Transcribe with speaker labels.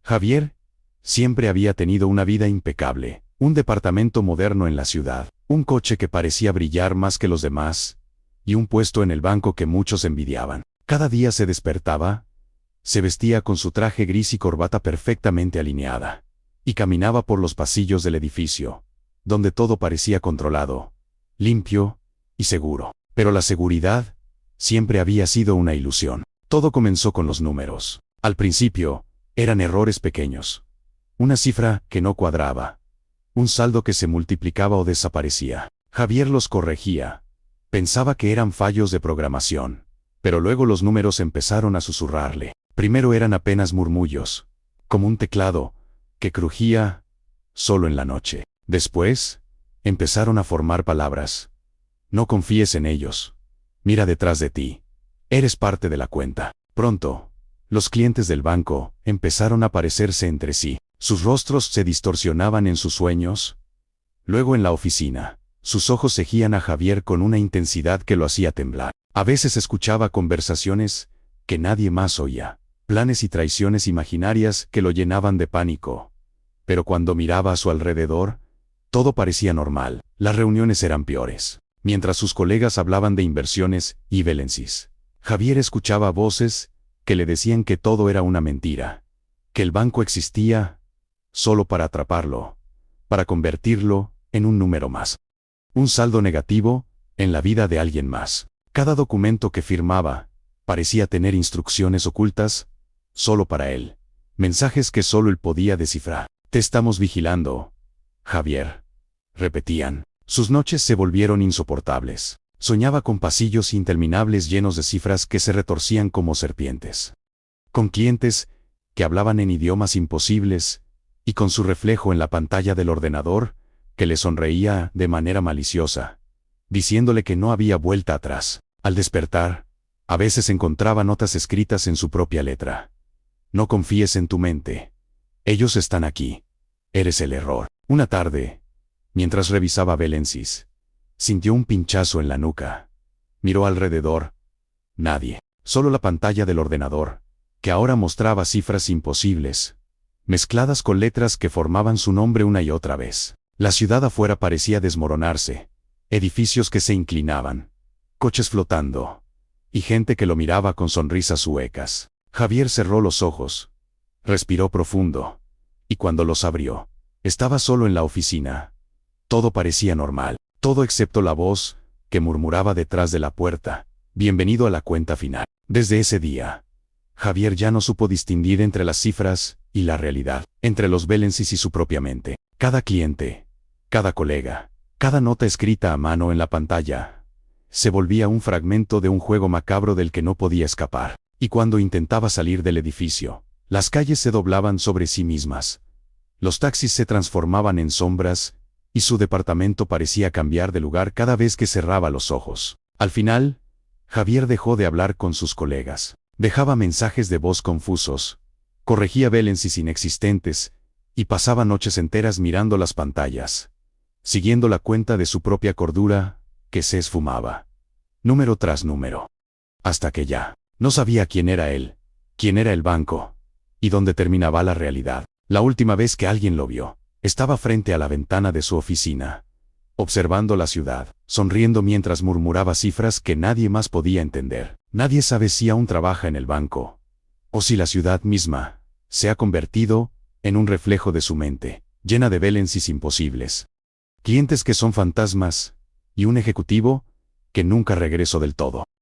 Speaker 1: Javier siempre había tenido una vida impecable, un departamento moderno en la ciudad, un coche que parecía brillar más que los demás, y un puesto en el banco que muchos envidiaban. Cada día se despertaba, se vestía con su traje gris y corbata perfectamente alineada, y caminaba por los pasillos del edificio, donde todo parecía controlado, limpio y seguro. Pero la seguridad siempre había sido una ilusión. Todo comenzó con los números. Al principio, eran errores pequeños. Una cifra que no cuadraba. Un saldo que se multiplicaba o desaparecía. Javier los corregía. Pensaba que eran fallos de programación. Pero luego los números empezaron a susurrarle. Primero eran apenas murmullos, como un teclado que crujía solo en la noche. Después, empezaron a formar palabras. No confíes en ellos. Mira detrás de ti. Eres parte de la cuenta. Pronto, los clientes del banco empezaron a parecerse entre sí. Sus rostros se distorsionaban en sus sueños. Luego en la oficina, sus ojos seguían a Javier con una intensidad que lo hacía temblar. A veces escuchaba conversaciones que nadie más oía, planes y traiciones imaginarias que lo llenaban de pánico. Pero cuando miraba a su alrededor, todo parecía normal. Las reuniones eran peores. Mientras sus colegas hablaban de inversiones y balances, Javier escuchaba voces que le decían que todo era una mentira, que el banco existía solo para atraparlo, para convertirlo en un número más. Un saldo negativo en la vida de alguien más. Cada documento que firmaba parecía tener instrucciones ocultas solo para él, mensajes que solo él podía descifrar. Te estamos vigilando, Javier, repetían. Sus noches se volvieron insoportables. Soñaba con pasillos interminables llenos de cifras que se retorcían como serpientes. Con clientes que hablaban en idiomas imposibles, y con su reflejo en la pantalla del ordenador, que le sonreía de manera maliciosa, diciéndole que no había vuelta atrás. Al despertar, a veces encontraba notas escritas en su propia letra. No confíes en tu mente. Ellos están aquí. Eres el error. Una tarde, mientras revisaba balances, sintió un pinchazo en la nuca. Miró alrededor. Nadie. Solo la pantalla del ordenador, que ahora mostraba cifras imposibles, mezcladas con letras que formaban su nombre una y otra vez. La ciudad afuera parecía desmoronarse. Edificios que se inclinaban, coches flotando, y gente que lo miraba con sonrisas huecas. Javier cerró los ojos, respiró profundo, y cuando los abrió, estaba solo en la oficina. Todo parecía normal, todo excepto la voz que murmuraba detrás de la puerta: bienvenido a la cuenta final. Desde ese día, Javier ya no supo distinguir entre las cifras y la realidad, entre los balances y su propia mente. Cada cliente, cada colega, cada nota escrita a mano en la pantalla, se volvía un fragmento de un juego macabro del que no podía escapar. Y cuando intentaba salir del edificio, las calles se doblaban sobre sí mismas. Los taxis se transformaban en sombras, y su departamento parecía cambiar de lugar cada vez que cerraba los ojos. Al final, Javier dejó de hablar con sus colegas. Dejaba mensajes de voz confusos, corregía balances inexistentes, y pasaba noches enteras mirando las pantallas, siguiendo la cuenta de su propia cordura, que se esfumaba, número tras número. Hasta que ya no sabía quién era él, quién era el banco, y dónde terminaba la realidad. La última vez que alguien lo vio, estaba frente a la ventana de su oficina, observando la ciudad, sonriendo mientras murmuraba cifras que nadie más podía entender. Nadie sabe si aún trabaja en el banco, o si la ciudad misma se ha convertido en un reflejo de su mente, llena de balances imposibles, clientes que son fantasmas, y un ejecutivo que nunca regresó del todo.